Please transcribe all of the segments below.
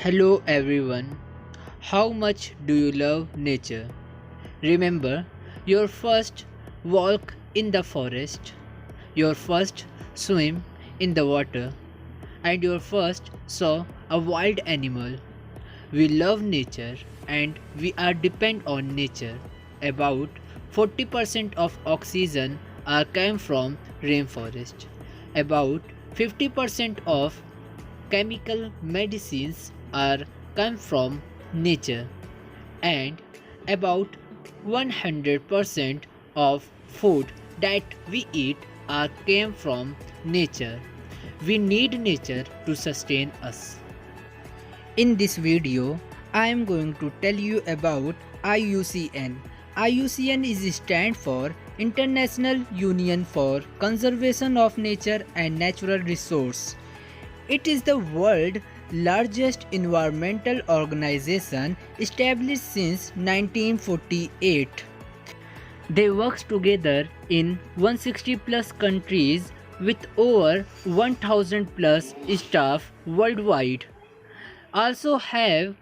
Hello everyone. How much do you love nature? Remember your first walk in the forest, your first swim in the water, and your first saw a wild animal. We love nature and we are depend on nature. About 40% of oxygen are come from rainforest. About 50% of chemical medicines are come from nature and about 100% of food that we eat are came from nature. We need nature to sustain us. In this video, I am going to tell you about IUCN. IUCN is stand for International Union for Conservation of Nature and Natural Resource. It is the world's largest environmental organization established since 1948. They work together in 160 plus countries with over 1000 plus staff worldwide. Also have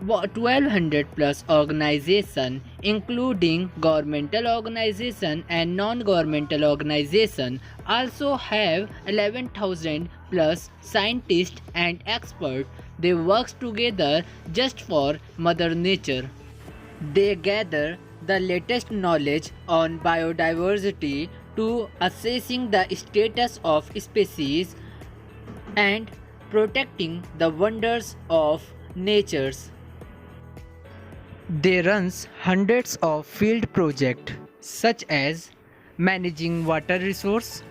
1200 plus organization including governmental organization and non-governmental organization, also have 11,000 plus scientists and experts. They work together just for mother nature. They gather the latest knowledge on biodiversity to assessing the status of species and protecting the wonders of natures. They runs hundreds of field projects such as managing water resource,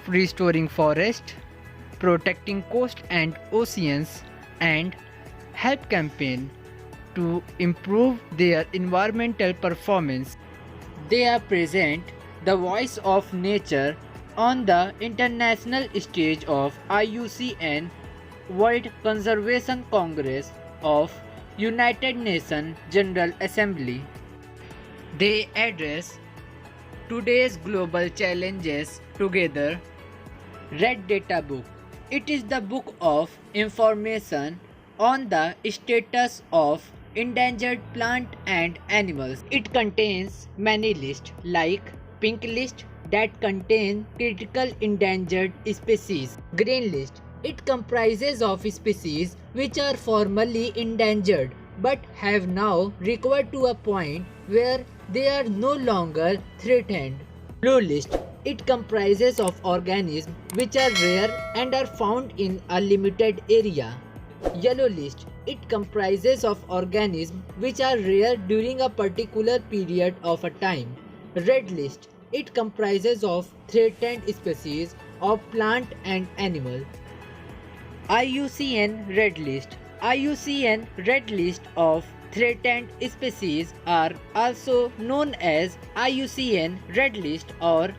restoring forest, protecting coast and oceans, and help campaign to improve their environmental performance. They are present the voice of nature on the international stage of IUCN World Conservation Congress of United Nations General Assembly. They address today's global challenges together. Red Data Book. It is the book of information on the status of endangered plant and animals. It contains many lists like pink list that contain critical endangered species. Green list. It comprises of species which are formerly endangered but have now recovered to a point where they are no longer threatened. Blue list. It comprises of organisms which are rare and are found in a limited area. Yellow list. It comprises of organisms which are rare during a particular period of a time. Red list. It comprises of threatened species of plant and animal. IUCN Red List. IUCN Red List of threatened species are also known as IUCN Red List or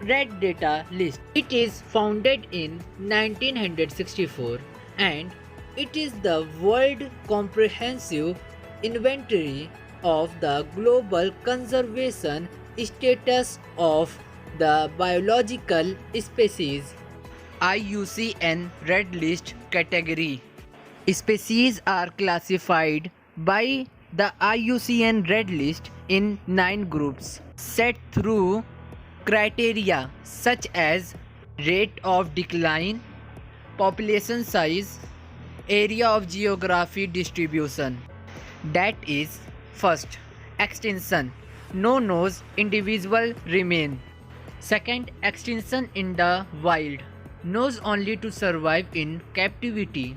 Red Data List. It is founded in 1964 and it is the world comprehensive inventory of the global conservation status of the biological species. IUCN Red List category. Species are classified by the IUCN Red List in 9 groups set through criteria such as rate of decline, population size, area of geography distribution. That is, first, extinction. No knows individual remain. Second, extinction in the wild. Knows only to survive in captivity.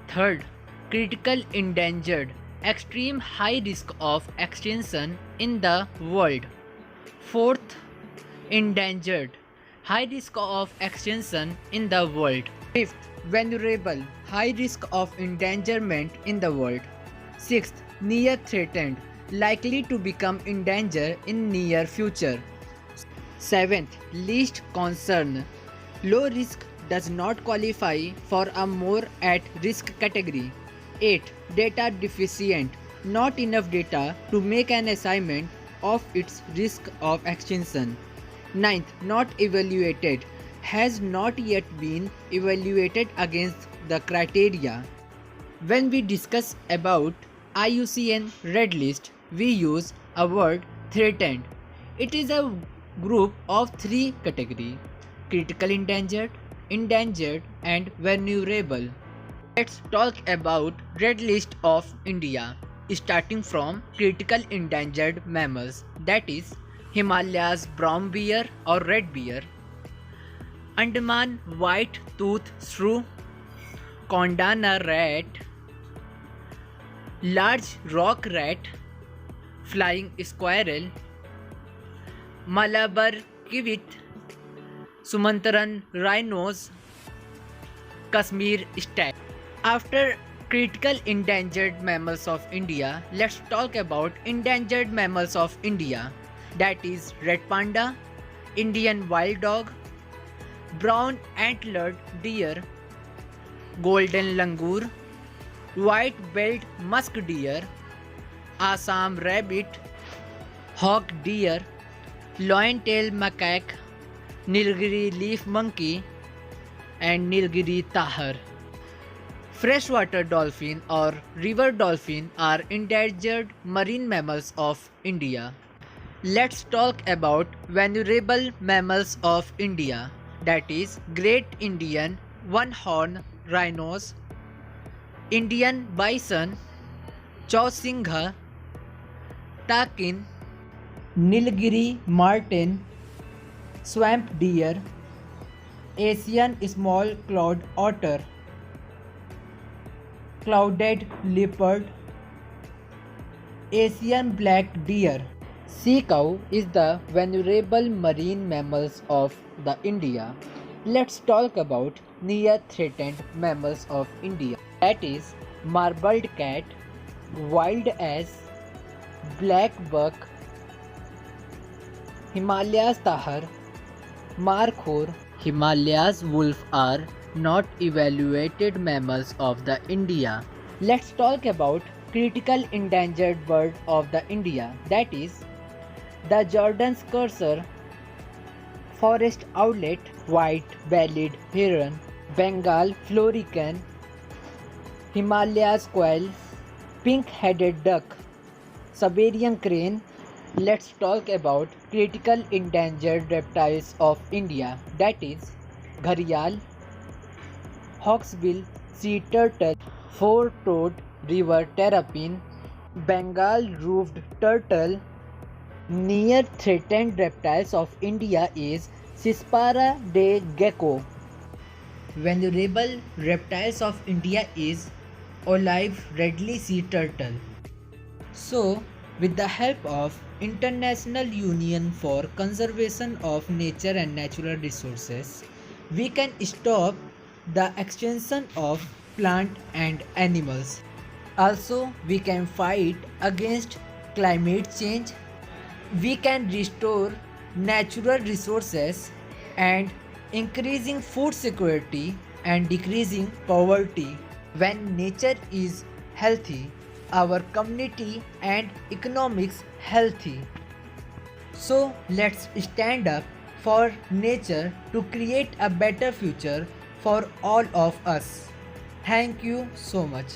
Third, critical endangered. Extreme high risk of extinction in the world. Fourth, endangered. High risk of extinction in the world. Fifth, vulnerable. High risk of endangerment in the world. Sixth, near threatened. Likely to become endangered in near future. Seventh, least concern. Low risk does not qualify for a more at risk category. 8. Data deficient. Not enough data to make an assignment of its risk of extinction. 9th. Not evaluated. Has not yet been evaluated against the criteria. When we discuss about IUCN Red List, we use a word threatened. It is a group of three categories: critical endangered, endangered and vulnerable. Let's talk about Red List of India, starting from critical endangered mammals, that is Himalayas brown bear or red bear, Andaman white tooth shrew, Kondana rat, large rock rat, flying squirrel, Malabar kiwit, Sumatran rhinos, Kashmir stag. After critical endangered mammals of India, let's talk about endangered mammals of India, that is red panda, Indian wild dog, brown antlered deer, golden langur, white-billed musk deer, Assam rabbit, hawk deer, lion-tailed macaque, Nilgiri leaf monkey, and Nilgiri tahar. Freshwater dolphin or river dolphin are endangered marine mammals of India. Let's talk about vulnerable mammals of India, that is Great Indian one-horn rhinos, Indian bison, Chausingha, takin, Nilgiri marten, swamp deer, Asian small clawed otter, clouded leopard, Asian black deer. Sea cow is the vulnerable marine mammals of the India. Let's talk about near threatened mammals of India, that is marbled cat, wild ass, black buck, Himalayas tahar, markhor. Himalayas wolf are not evaluated mammals of the India. Let's talk about critical endangered bird of the India, that is the Jordan's cursor, forest owlet, white-bellied heron, Bengal florican, Himalayas quail, pink-headed duck, Siberian crane. Let's talk about critical endangered reptiles of India, that is gharial, hawksbill sea turtle, four-toed river terrapin, Bengal roofed turtle. Near threatened reptiles of India is Cispara de gecko. Vulnerable reptiles of India is olive redley sea turtle. So, with the help of International Union for Conservation of Nature and Natural Resources, we can stop the extinction of plant and animals. Also, we can fight against climate change. We can restore natural resources and increasing food security and decreasing poverty. When nature is healthy, our community and economics healthy. So let's stand up for nature to create a better future for all of us. Thank you so much.